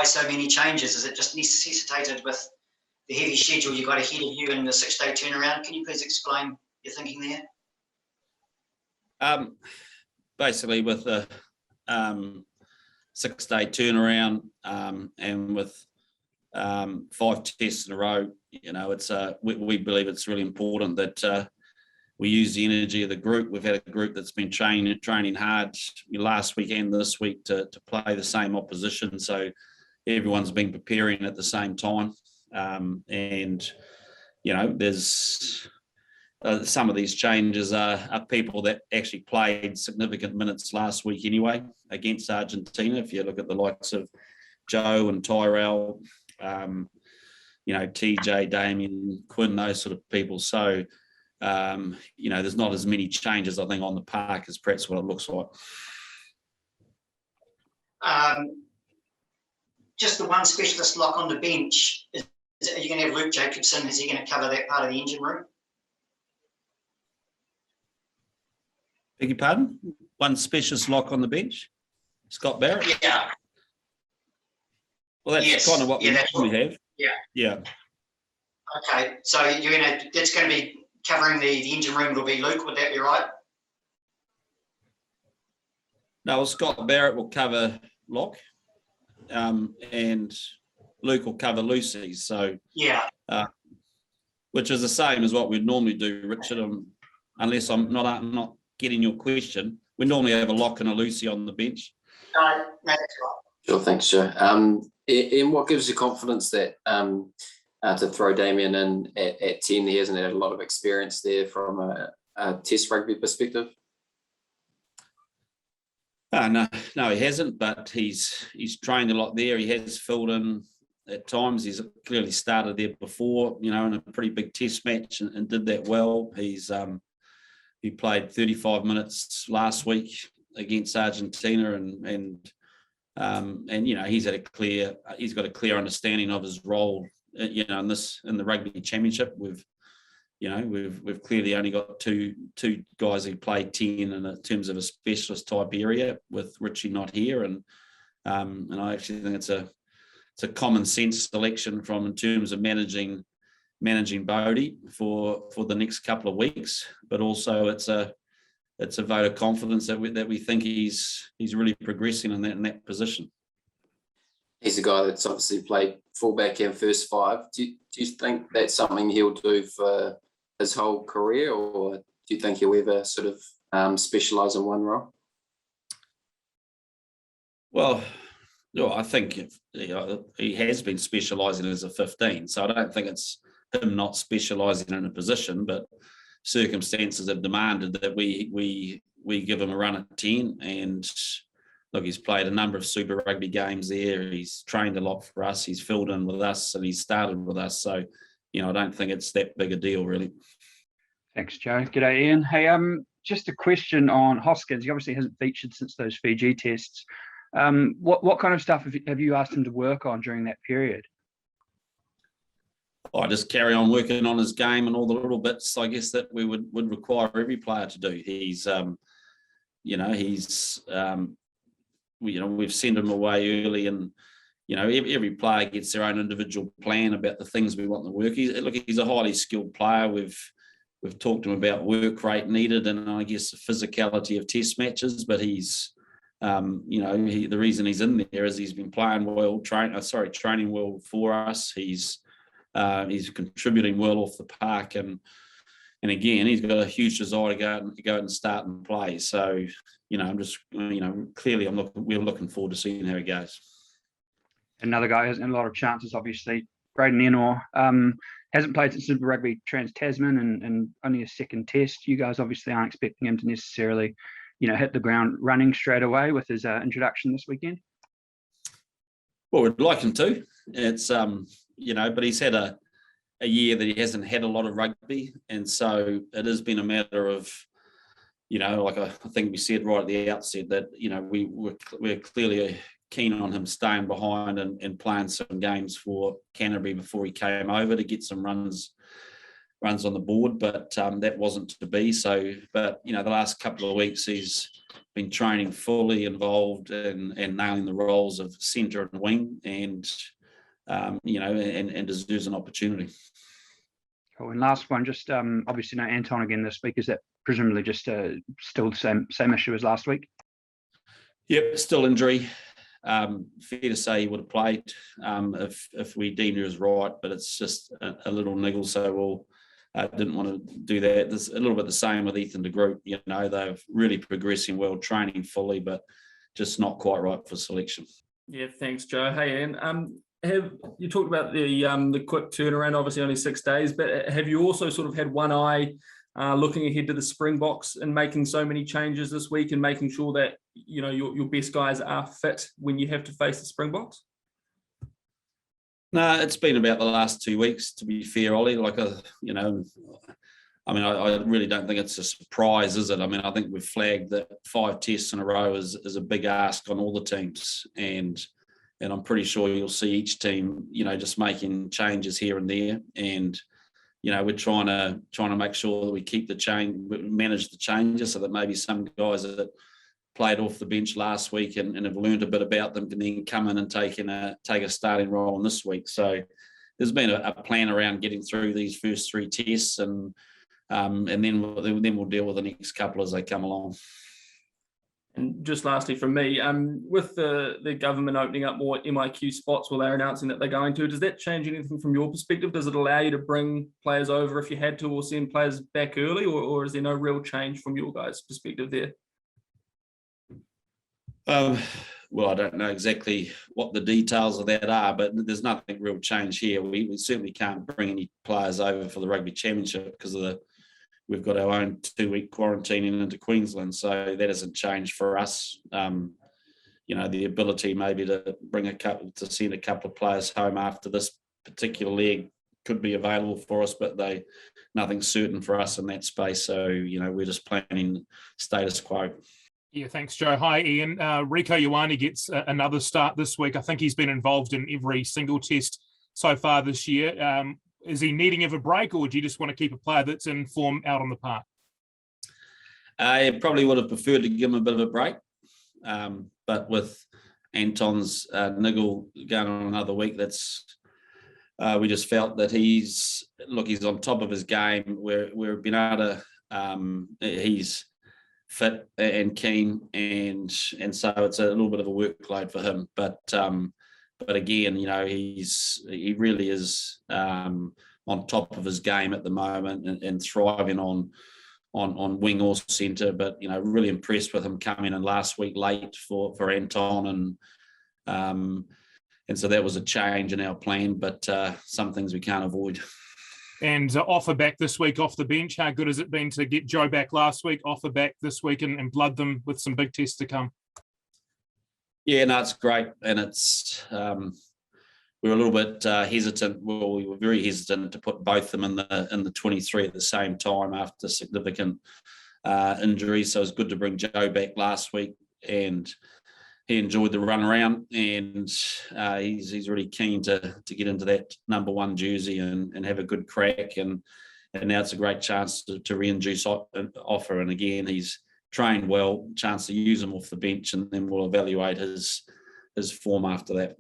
so many changes? Is it just necessitated with the heavy schedule you got ahead of you in the 6-day turnaround? Can you please explain your thinking there? Basically, with the 6-day turnaround and with 5 tests in a row, it's we believe it's really important that we use the energy of the group. We've had a group that's been training hard last week and this week to play the same opposition. So everyone's been preparing at the same time. And, there's some of these changes are people that actually played significant minutes last week anyway against Argentina. If you look at the likes of Joe and Tyrell, TJ, Damian, Quinn, those sort of people. So, there's not as many changes, I think, on the park as perhaps what it looks like. Just the one specialist lock on the bench. Are you going to have Luke Jacobson? Is he going to cover that part of the engine room? Beg your pardon? One specialist lock on the bench? Scott Barrett? Yeah. Well, that's kind of what we have. Yeah. Yeah. Okay, so it's going to be covering the engine room. It'll be Luke. Would that be right? No, well, Scott Barrett will cover lock, and Luke will cover Lucy. So yeah, which is the same as what we'd normally do, Richard. Unless I'm not getting your question, we normally have a lock and a Lucy on the bench. No, that's right. Sure, thanks, Joe. And what gives you confidence that to throw Damian in at 10? He hasn't had a lot of experience there from a test rugby perspective. No, he hasn't, but he's trained a lot there. He has filled in at times. He's clearly started there before, in a pretty big test match and did that well. He played 35 minutes last week against Argentina and he's got a clear understanding of his role, in the rugby championship. We've clearly only got two guys who play 10 in terms of a specialist type area, with Richie not here, and I actually think it's a common sense selection in terms of managing Bodie for the next couple of weeks, but also it's a vote of confidence that we think he's really progressing in that position. He's a guy that's obviously played fullback and first five. Do you think that's something he'll do for his whole career, or do you think he'll ever sort of specialise in one role? Well, I think he has been specialising as a 15, so I don't think it's him not specialising in a position, but circumstances have demanded that we give him a run at 10. And look, he's played a number of Super Rugby games there. He's trained a lot for us. He's filled in with us, and he's started with us. So, I don't think it's that big a deal, really. Thanks, Joe. G'day, Ian. Hey, just a question on Hoskins. He obviously hasn't featured since those Fiji tests. What kind of stuff have you asked him to work on during that period? I just carry on working on his game and all the little bits, I guess, that we would require every player to do. We've sent him away early, and every player gets their own individual plan about the things we want to work. He's a highly skilled player. We've talked to him about work rate needed and I guess the physicality of test matches, but he's the reason he's in there is he's been playing well, training well for us. He's contributing well off the park, and again, he's got a huge desire to go out and start and play. So, clearly we're looking forward to seeing how he goes. Another guy who hasn't had a lot of chances, obviously, Braden Enor, hasn't played since Super Rugby Trans-Tasman and only a second test. You guys obviously aren't expecting him to necessarily, hit the ground running straight away with his introduction this weekend. Well, we'd like him to. It's but he's had a year that he hasn't had a lot of rugby, and so it has been a matter of, I think we said right at the outset that we're clearly keen on him staying behind and playing some games for Canterbury before he came over to get some runs on the board, but that wasn't to be. So, but the last couple of weeks he's been training fully involved and nailing the roles of centre and wing, and and deserves an opportunity. Cool. And last one, just obviously no Anton again this week. Is that presumably just still the same issue as last week? Yep, still injury. Fair to say he would have played if we deemed he was right, but it's just a little niggle, so didn't want to do that. There's a little bit the same with Ethan de Groot. They're really progressing well, training fully, but just not quite right for selection. Yeah, thanks, Joe. Hey, Ian. Have you talked about the quick turnaround? Obviously, only 6 days, but have you also sort of had one eye looking ahead to the Springboks and making so many changes this week and making sure that your best guys are fit when you have to face the Springboks? No, it's been about the last 2 weeks, to be fair, Ollie. I really don't think it's a surprise, is it? I think we've flagged that 5 tests in a row is a big ask on all the teams, and I'm pretty sure you'll see each team, just making changes here and there, and we're trying to make sure that we keep manage the changes, so that maybe some guys that played off the bench last week and have learned a bit about them can then come in and take a starting role in this week. So there's been a plan around getting through these first 3 tests, and then we'll deal with the next couple as they come along. And just lastly from me, with the government opening up more MIQ spots, well, they're announcing that they're going to, does that change anything from your perspective? Does it allow you to bring players over if you had to, or send players back early, or is there no real change from your guys' perspective there? Well, I don't know exactly what the details of that are, but there's nothing real change here. We certainly can't bring any players over for the Rugby Championship because we've got our own 2-week quarantining into Queensland, so that hasn't changed for us. The ability maybe to send a couple of players home after this particular leg could be available for us, but nothing's certain for us in that space. So we're just planning status quo. Yeah, thanks, Joe. Hi, Ian. Rieko Ioane gets another start this week. I think he's been involved in every single test so far this year. Is he needing of a break, or do you just want to keep a player that's in form out on the park? I probably would have preferred to give him a bit of a break, but with Anton's niggle going on another week, we just felt that he's on top of his game. We've been able to, he's fit and keen, and so it's a little bit of a workload for him. But again, he really is on top of his game at the moment and thriving on wing or centre. But really impressed with him coming in last week late for Anton, and so that was a change in our plan. But some things we can't avoid. And Offer back this week off the bench. How good has it been to get Joe back last week, Offer back this week, and blood them with some big tests to come? Yeah, no, it's great. And it's we were a little bit hesitant. Well, we were very hesitant to put both of them in the 23 at the same time after significant injuries. So it was good to bring Joe back last week, and he enjoyed the run around, and he's really keen to get into that number 1 jersey and have a good crack. And now it's a great chance to reintroduce Offer. And again, he's trained well, chance to use him off the bench, and then we'll evaluate his form after that.